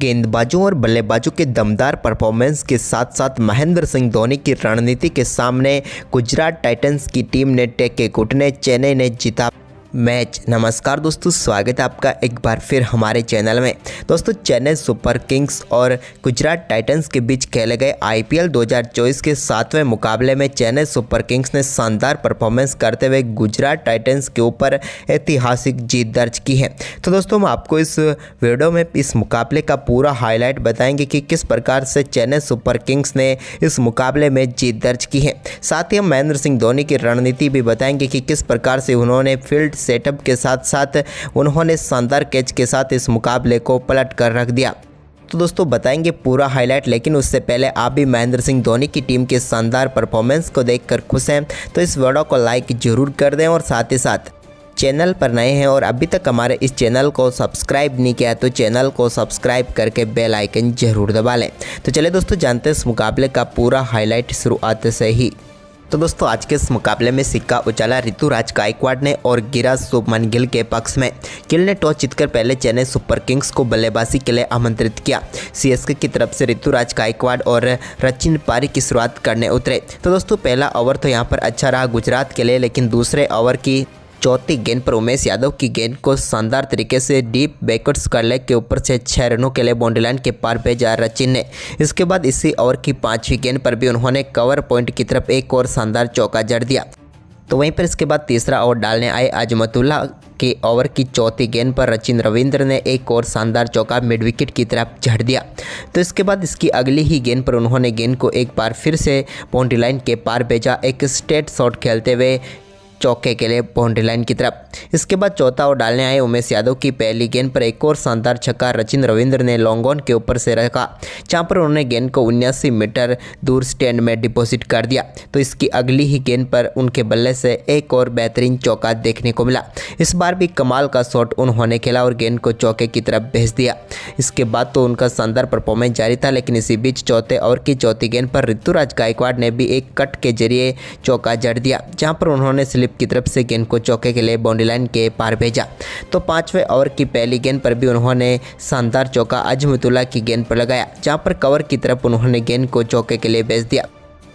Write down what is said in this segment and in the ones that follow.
गेंदबाजों और बल्लेबाजों के दमदार परफॉर्मेंस के साथ साथ महेंद्र सिंह धोनी की रणनीति के सामने गुजरात टाइटंस की टीम ने टेके घुटने, चेन्नई ने जीता मैच। नमस्कार दोस्तों, स्वागत है आपका एक बार फिर हमारे चैनल में। दोस्तों, चेन्नई सुपर किंग्स और गुजरात टाइटंस के बीच खेले गए आईपीएल 2024 के 7वें मुकाबले में चेन्नई सुपर किंग्स ने शानदार परफॉर्मेंस करते हुए गुजरात टाइटंस के ऊपर ऐतिहासिक जीत दर्ज की है। तो दोस्तों, हम आपको इस वीडियो में इस मुकाबले का पूरा हाईलाइट बताएंगे कि किस प्रकार से चेन्नई सुपर किंग्स ने इस मुकाबले में जीत दर्ज की है। साथ ही हम महेंद्र सिंह धोनी की रणनीति भी बताएंगे कि किस प्रकार से उन्होंने फील्ड सेटअप के साथ साथ उन्होंने शानदार कैच के साथ इस मुकाबले को पलट कर रख दिया। तो दोस्तों, बताएंगे पूरा हाईलाइट, लेकिन उससे पहले आप भी महेंद्र सिंह धोनी की टीम के शानदार परफॉर्मेंस को देखकर खुश हैं तो इस वीडियो को लाइक जरूर कर दें और साथ ही साथ चैनल पर नए हैं और अभी तक हमारे इस चैनल को सब्सक्राइब नहीं किया तो चैनल को सब्सक्राइब करके बेल आइकन जरूर दबा लें। तो चलिए दोस्तों, जानते हैं इस मुकाबले का पूरा हाईलाइट शुरुआत से ही। तो दोस्तों, आज के इस मुकाबले में सिक्का उछाला ऋतुराज गायकवाड़ ने और गिरा शुभमन गिल के पक्ष में। गिल ने टॉस जीतकर पहले चेन्नई सुपर किंग्स को बल्लेबाजी के लिए आमंत्रित किया। सीएसके की तरफ से ऋतुराज गायकवाड़ और रचिन पारी की शुरुआत करने उतरे। तो दोस्तों, पहला ओवर तो यहाँ पर अच्छा रहा गुजरात के लिए, लेकिन दूसरे ओवर की चौथी गेंद पर उमेश यादव की गेंद को शानदार तरीके से डीप बैकवर्ड स्क्वायर लेग के ऊपर से 6 रनों के लिए बाउंड्री लाइन के पार भेजा रचिन ने। इसके बाद इसी ओवर की 5वीं गेंद पर भी उन्होंने कवर पॉइंट की तरफ एक और शानदार चौका जड़ दिया। तो वहीं पर इसके बाद तीसरा ओवर डालने आए अजमतुल्ला के ओवर की चौथी गेंद पर रचिन रविंद्र ने एक और शानदार चौका मिड विकेट की तरफ जड़ दिया। तो इसके बाद इसकी अगली ही गेंद पर उन्होंने गेंद को एक बार फिर से बाउंड्री लाइन के पार भेजा, एक स्ट्रेट शॉट खेलते हुए चौके के लिए बाउंड्री लाइन की तरफ। इसके बाद चौथा ओवर डालने आए उमेश यादव की पहली गेंद पर एक और शानदार छक्का रचिन रविंद्र ने लॉन्ग ऑन के ऊपर से रखा, जहां पर उन्होंने गेंद को 79 मीटर दूर स्टैंड में डिपॉजिट कर दिया। तो इसकी अगली ही गेंद पर उनके बल्ले से एक और बेहतरीन चौका देखने को मिला। इस बार भी कमाल का शॉट उन्होंने खेला और गेंद को चौके की तरफ भेज दिया। इसके बाद तो उनका शानदार परफॉर्मेंस जारी था, लेकिन इसी बीच चौथे ओवर की चौथी गेंद पर ऋतुराज गायकवाड़ ने भी एक कट के जरिए चौका जड़ दिया, जहां पर उन्होंने स्लिप की तरफ से गेंद को चौके के लिए बाउंड्री लाइन के पार भेजा। तो 5वें ओवर की पहली गेंद पर भी उन्होंने शानदार चौका अजमतुल्ला की गेंद पर लगाया, जहां पर कवर की तरफ उन्होंने गेंद को चौके के लिए भेज दिया।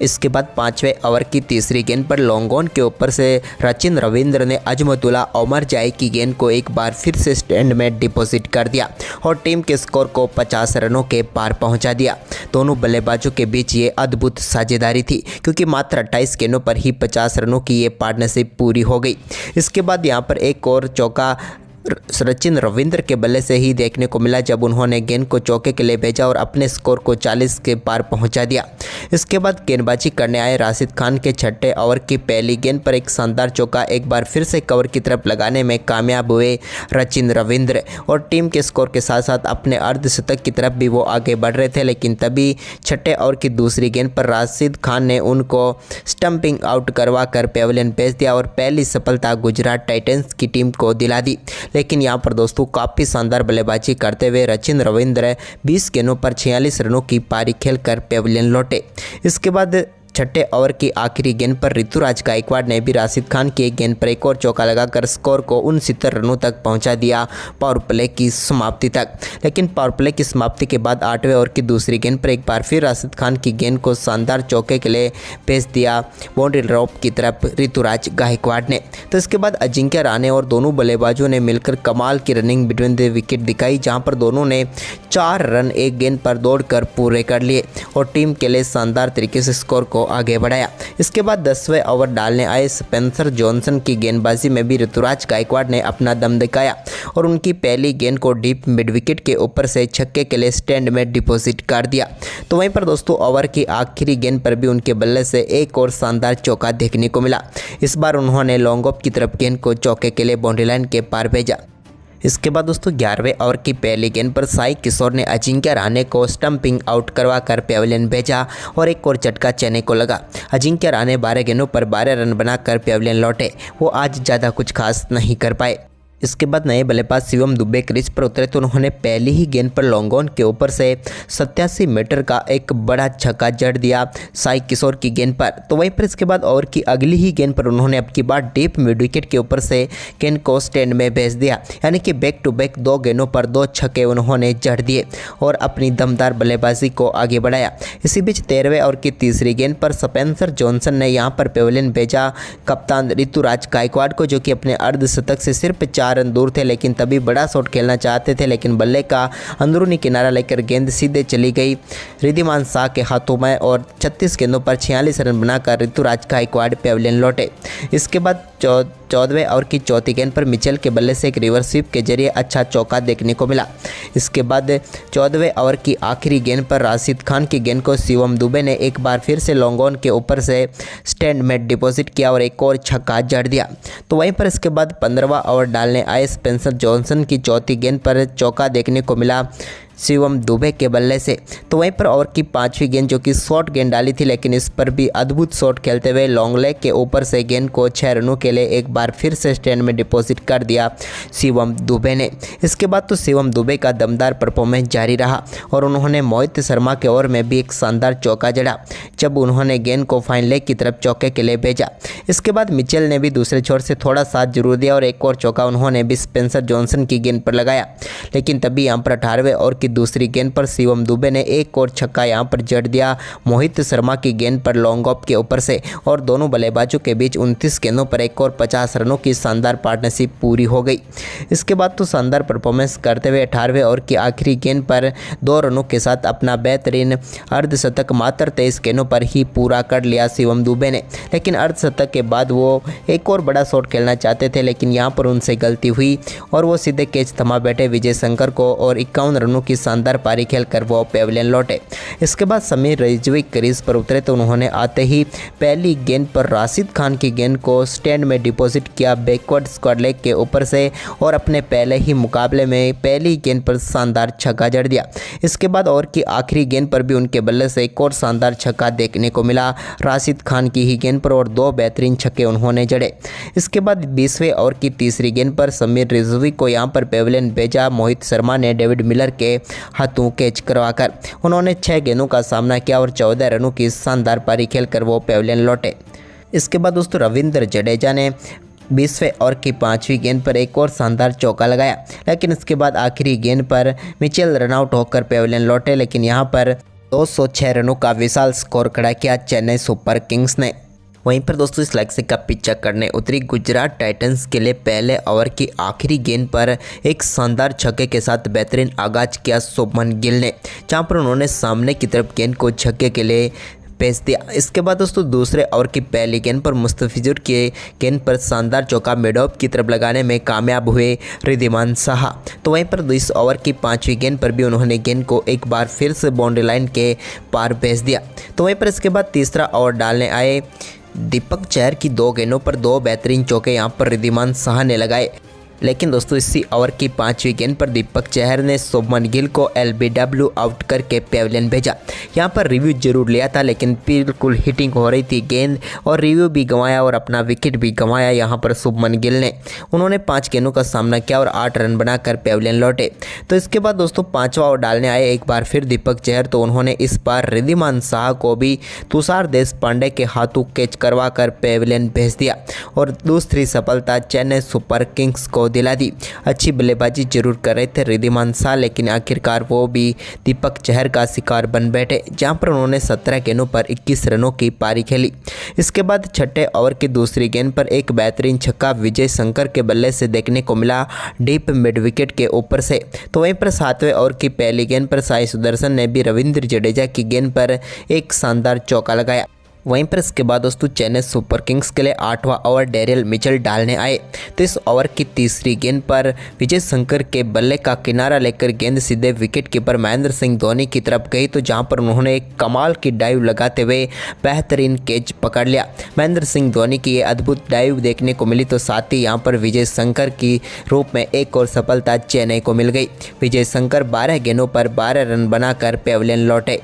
इसके बाद 5वें ओवर की तीसरी गेंद पर लॉन्ग ऑन के ऊपर से रचिन रविंद्र ने अजमतुल्ला उमर जाई की गेंद को एक बार फिर से स्टैंड में डिपॉजिट कर दिया और टीम के स्कोर को 50 रनों के पार पहुंचा दिया। दोनों बल्लेबाजों के बीच ये अद्भुत साझेदारी थी, क्योंकि मात्र 28 गेंदों पर ही 50 रनों की ये पार्टनरशिप पूरी हो गई। इसके बाद यहाँ पर एक और चौका रचिन रविंद्र के बल्ले से ही देखने को मिला, जब उन्होंने गेंद को चौके के लिए भेजा और अपने स्कोर को 40 के पार पहुंचा दिया। इसके बाद गेंदबाजी करने आए राशिद खान के 6ठे ओवर की पहली गेंद पर एक शानदार चौका एक बार फिर से कवर की तरफ लगाने में कामयाब हुए रचिन रविंद्र और टीम के स्कोर के साथ साथ अपने अर्धशतक की तरफ भी वो आगे बढ़ रहे थे। लेकिन तभी 6ठे ओवर की दूसरी गेंद पर राशिद खान ने उनको स्टंपिंग आउट करवा कर पेविलियन भेज दिया और पहली सफलता गुजरात टाइटंस की टीम को दिला दी। लेकिन यहाँ पर दोस्तों, काफ़ी शानदार बल्लेबाजी करते हुए रचिन रविंद्र 20 गेंदों पर 46 रनों की पारी खेलकर पेविलियन लौटे। इसके बाद 6ठे ओवर की आखिरी गेंद पर ऋतुराज गायकवाड़ ने भी राशिद खान की एक गेंद पर एक और चौका लगाकर स्कोर को 69 रनों तक पहुंचा दिया पावर प्ले की समाप्ति तक। लेकिन पावर प्ले की समाप्ति के बाद 8वें ओवर की दूसरी गेंद पर एक बार फिर राशिद खान की गेंद को शानदार चौके के लिए भेज दिया बाउंड्री ड्रॉप की तरफ ऋतुराज गायकवाड़ ने। तो इसके बाद अजिंक्य रहाणे और दोनों बल्लेबाजों ने मिलकर कमाल की रनिंग बिटवीन द विकेट दिखाई, जहां पर दोनों ने 4 रन एक गेंद पर दौड़कर पूरे कर लिए और टीम के लिए शानदार तरीके से स्कोर को आगे बढ़ाया। इसके बाद 10वें ओवर डालने आए स्पेंसर जॉनसन की गेंदबाजी में भी ऋतुराज गायकवाड़ ने अपना दम दिखाया और उनकी पहली गेंद को डीप मिड विकेट के ऊपर से छक्के के लिए स्टैंड में डिपॉजिट कर दिया। तो वहीं पर दोस्तों, ओवर की आखिरी गेंद पर भी उनके बल्ले से एक और शानदार चौका देखने को मिला। इस बार उन्होंने लॉन्ग ऑफ की तरफ गेंद को चौके के लिए बाउंड्री लाइन के पार भेजा। इसके बाद दोस्तों, 11वें ओवर की पहली गेंद पर साई किशोर ने अजिंक्य रहाणे को स्टंपिंग आउट करवा कर पेविलियन भेजा और एक और झटका चेन्नई को लगा। अजिंक्य रहाणे 12 गेंदों पर 12 रन बनाकर पेविलियन लौटे। वो आज ज़्यादा कुछ खास नहीं कर पाए। इसके बाद नए बल्लेबाज शिवम दुबे क्रीज पर उतरे तो उन्होंने पहली ही गेंद पर लॉन्ग ऑन के ऊपर से 87 मीटर का एक बड़ा छक्का जड़ दिया साई किशोर की गेंद पर। तो वहीं पर इसके बाद ओवर की अगली ही गेंद पर उन्होंने अब की बार डीप मिड विकेट के ऊपर से गेंद को स्टैंड में भेज दिया, यानी कि बैक टू बैक 2 गेंदों पर 2 छक्के उन्होंने जड़ दिए और अपनी दमदार बल्लेबाजी को आगे बढ़ाया। इसी बीच 13वें ओवर की तीसरी गेंद पर स्पेंसर जॉनसन ने यहां पर पेविलियन भेजा कप्तान ऋतुराज गायकवाड़ को, जो कि अपने अर्धशतक से सिर्फ 4 रन दूर थे, लेकिन तभी बड़ा शॉट खेलना चाहते थे, लेकिन बल्ले का अंदरूनी किनारा लेकर गेंद सीधे चली गई रिद्धिमान शाह के हाथों में और 36 गेंदों पर 46 रन बनाकर ऋतुराज गायकवाड़ पेविलियन लौटे। इसके बाद 14वें ओवर की चौथी गेंद पर मिचेल के बल्ले से एक रिवर्स स्वीप के जरिए अच्छा चौका देखने को मिला। इसके बाद 14वें ओवर की आखिरी गेंद पर राशिद खान की गेंद को शिवम दुबे ने एक बार फिर से लॉन्ग ऑन के ऊपर से स्टैंड में डिपॉजिट किया और एक और छक्का जड़ दिया। तो वहीं पर इसके बाद 15वां ओवर डालने आए स्पेंसर जॉनसन की चौथी गेंद पर चौका देखने को मिला शिवम दुबे के बल्ले से। तो वहीं पर ओवर की 5वीं गेंद जो कि शॉर्ट गेंद डाली थी, लेकिन इस पर भी अद्भुत शॉट खेलते हुए लॉन्ग लेग के ऊपर से गेंद को 6 रनों के लिए एक बार फिर से स्टैंड में डिपॉजिट कर दिया शिवम दुबे ने। इसके बाद तो शिवम दुबे का दमदार परफॉर्मेंस जारी रहा और उन्होंने मोहित शर्मा के ओवर में भी एक शानदार चौका जड़ा जब उन्होंने गेंद को फाइन लेग की तरफ चौके के लिए भेजा। इसके बाद मिचेल ने भी दूसरे छोर से थोड़ा साथ जरूर दिया और एक और चौका उन्होंने भी स्पेंसर जॉनसन की गेंद पर लगाया, लेकिन तभी यहाँ पर 18वें ओवर की दूसरी गेंद पर शिवम दुबे ने एक और छक्का यहां पर जड़ दिया मोहित शर्मा की गेंद पर लॉन्ग ऑफ के ऊपर से और दोनों बल्लेबाजों के बीच 29 गेंदों पर एक और 50 रनों की शानदार पार्टनरशिप पूरी हो गई। इसके बाद तो शानदार परफॉर्मेंस करते हुए 18वें ओवर की आखिरी गेंद पर 2 रनों के साथ अपना बेहतरीन अर्धशतक मात्र 23 गेंदों पर ही पूरा कर लिया शिवम दुबे ने। लेकिन अर्धशतक के बाद वो एक और बड़ा शॉट खेलना चाहते थे, लेकिन यहाँ पर उनसे गलती हुई और वो सीधे कैच थमा बैठे विजय शंकर को और 51 रनों की शानदार पारी खेलकर वो पेविलियन लौटे। इसके बाद समीर रिजवी क्रीज पर उतरे तो उन्होंने आते ही पहली गेंद पर राशिद खान की गेंद को स्टैंड में डिपॉजिट किया बैकवर्ड स्क्वायर लेग के ऊपर से और अपने पहले ही मुकाबले में पहली गेंद पर शानदार छक्का जड़ दिया। इसके बाद ओवर की आखिरी गेंद पर भी उनके बल्ले से एक और शानदार छक्का देखने को मिला राशिद खान की ही गेंद पर और 2 बेहतरीन छक्के उन्होंने जड़े। इसके बाद 20वें ओवर की तीसरी गेंद पर समीर रिजवी को यहां पर पेविलियन भेजा मोहित शर्मा ने डेविड मिलर के हाथों कैच करवाकर उन्होंने 6 गेंदों का सामना किया और 14 रनों की शानदार पारी खेलकर वो पेविलियन लौटे। इसके बाद दोस्तों रविंद्र जडेजा ने 20वें ओवर की 5वीं गेंद पर एक और शानदार चौका लगाया, लेकिन इसके बाद आखिरी गेंद पर मिचेल रनआउट होकर पेविलियन लौटे। लेकिन यहां पर 206 रनों का विशाल स्कोर खड़ा किया चेन्नई सुपर किंग्स ने। वहीं पर दोस्तों इस लक्ष्य का पीछा करने उतरी गुजरात टाइटंस के लिए पहले ओवर की आखिरी गेंद पर एक शानदार छक्के के साथ बेहतरीन आगाज किया शुभमन गिल ने, जहां पर उन्होंने सामने की तरफ गेंद को छक्के के लिए भेज दिया। इसके बाद दोस्तों दूसरे ओवर की पहली गेंद पर मुस्तफिजुर के गेंद पर शानदार चौका मिड ऑफ की तरफ लगाने में कामयाब हुए रिद्धिमान शाह। तो वहीं पर इस ओवर की 5वीं गेंद पर भी उन्होंने गेंद को एक बार फिर से बाउंड्री लाइन के पार भेज दिया। तो वहीं पर इसके बाद तीसरा ओवर डालने आए दीपक चहर की 2 गेंदों पर 2 बेहतरीन चौके यहां पर रिद्धिमान शाह ने लगाए, लेकिन दोस्तों इसी ओवर की 5वीं गेंद पर दीपक चहर ने शुभमन गिल को LBW आउट करके पेविलियन भेजा। यहां पर रिव्यू जरूर लिया था, लेकिन बिल्कुल हिटिंग हो रही थी गेंद और रिव्यू भी गंवाया और अपना विकेट भी गंवाया यहां पर शुभमन गिल ने। उन्होंने 5 गेंदों का सामना किया और 8 रन बनाकर पेविलियन लौटे। तो इसके बाद दोस्तों 5वां ओवर डालने आए एक बार फिर दीपक चहर, तो उन्होंने इस बार रिद्धिमान शाह को भी तुषार देशपांडे के हाथों कैच करवा कर पेविलियन भेज दिया और दूसरी सफलता चेन्नई सुपर किंग्स को दिला दी। अच्छी बल्लेबाजी जरूर कर रहे थे रिद्धिमान शाह, लेकिन आखिरकार वो भी दीपक चहर का शिकार बन बैठे, जहां पर उन्होंने 17 गेंदों पर 21 रनों की पारी खेली। इसके बाद 6ठे ओवर की दूसरी गेंद पर एक बेहतरीन छक्का विजय शंकर के बल्ले से देखने को मिला डीप मिड विकेट के ऊपर से। तो वहीं पर 7वें ओवर की पहली गेंद पर साई सुदर्शन ने भी रविंद्र जडेजा की गेंद पर एक शानदार चौका लगाया। वहीं पर इसके बाद दोस्तों चेन्नई सुपर किंग्स के लिए 8वां ओवर डेरियल मिचेल डालने आए, तो इस ओवर की तीसरी गेंद पर विजय शंकर के बल्ले का किनारा लेकर गेंद सीधे विकेट कीपर महेंद्र सिंह धोनी की तरफ गई, तो जहां पर उन्होंने एक कमाल की डाइव लगाते हुए बेहतरीन कैच पकड़ लिया। महेंद्र सिंह धोनी की ये अद्भुत डाइव देखने को मिली, तो साथ ही यहाँ पर विजय शंकर की रूप में एक और सफलता चेन्नई को मिल गई। विजय शंकर 12 गेंदों पर 12 रन बनाकर पेविलियन लौटे।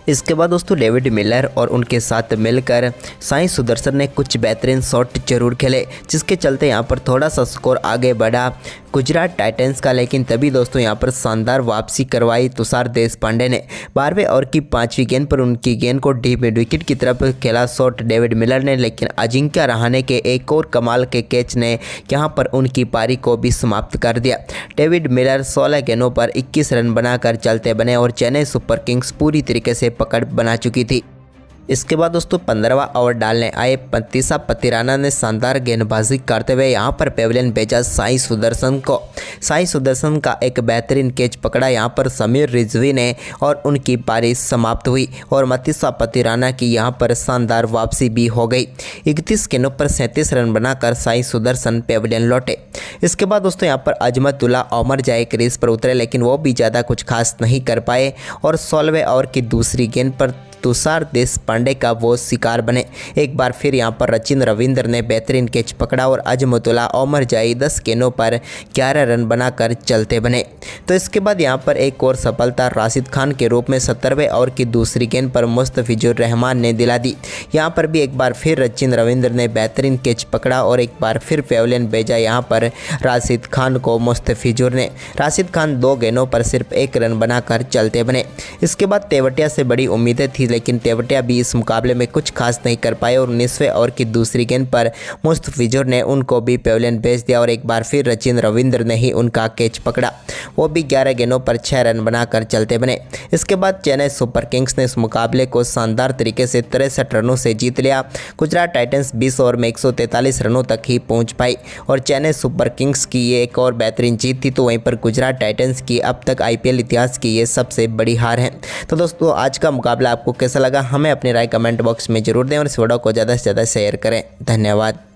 इसके बाद दोस्तों डेविड मिलर और उनके साथ मिलकर साई सुदर्शन ने कुछ बेहतरीन शॉट जरूर खेले, जिसके चलते यहाँ पर थोड़ा सा स्कोर आगे बढ़ा गुजरात टाइटंस का। लेकिन तभी दोस्तों यहाँ पर शानदार वापसी करवाई तुषार देशपांडे ने। 12वें ओवर की 5वीं गेंद पर उनकी गेंद को डीप मिड विकेट की तरफ खेला शॉट डेविड मिलर ने, लेकिन अजिंक्य रहाणे के एक और कमाल के कैच ने यहाँ पर उनकी पारी को भी समाप्त कर दिया। डेविड मिलर 16 गेंदों पर 21 रन बनाकर चलते बने और चेन्नई सुपर किंग्स पूरी तरीके से पकड़ बना चुकी थी। इसके बाद दोस्तों 15वां ओवर डालने आए पतीसा पतिराना ने शानदार गेंदबाजी करते हुए यहाँ पर पेविलियन भेजा साई सुदर्शन को। साई सुदर्शन का एक बेहतरीन कैच पकड़ा यहाँ पर समीर रिजवी ने और उनकी पारी समाप्त हुई और मतीसा पतिराना की यहाँ पर शानदार वापसी भी हो गई। 31 गेंदों पर 37 रन बनाकर साई सुदर्शन पेविलियन लौटे। इसके बाद दोस्तों यहाँ पर अजमतुल्ला ओमर जाए क्रीज पर उतरे, लेकिन वो भी ज़्यादा कुछ खास नहीं कर पाए और 16वें ओवर की दूसरी गेंद पर तुषार देशपांडे का वो शिकार बने। एक बार फिर यहाँ पर रचिन रविंद्र ने बेहतरीन कैच पकड़ा और अजमतुल्ला ओमर जाई 10 गेंदों पर 11 रन बनाकर चलते बने। तो इसके बाद यहाँ पर एक और सफलता राशिद खान के रूप में 70वें ओवर की दूसरी गेंद पर मुस्तफिजुर रहमान ने दिला दी। यहाँ पर भी एक बार फिर रचिन रविंद्र ने बेहतरीन कैच पकड़ा और एक बार फिर पेविलियन भेजा यहाँ पर राशिद खान को मुस्तफिजुर ने। राशिद खान 2 गेंदों पर सिर्फ 1 रन बनाकर चलते बने। इसके बाद तेवतिया से बड़ी उम्मीदें थी, लेकिन तेवतिया भी इस मुकाबले में कुछ खास नहीं कर पाए और 19वें ओवर की दूसरी गेंद पर मुस्तफिजुर ने उनको भी पेविलियन भेज दिया और एक बार फिर रचिन रविंद्र ने ही उनका कैच पकड़ा। वो भी 11 गेंदों पर 6 रन बनाकर चलते बने। इसके बाद चेन्नई सुपर किंग्स ने इस मुकाबले को शानदार तरीके से 63 रनों से जीत लिया। गुजरात टाइटंस 20 ओवर में 143 रनों तक ही पहुंच पाई और चेन्नई सुपर किंग्स की ये एक और बेहतरीन जीत थी। तो वहीं पर गुजरात टाइटंस की अब तक IPL इतिहास की ये सबसे बड़ी हार है। तो दोस्तों आज का मुकाबला आपको कैसा लगा हमें अपनी राय कमेंट बॉक्स में जरूर दें और इस वीडियो को ज़्यादा से ज़्यादा शेयर करें। धन्यवाद।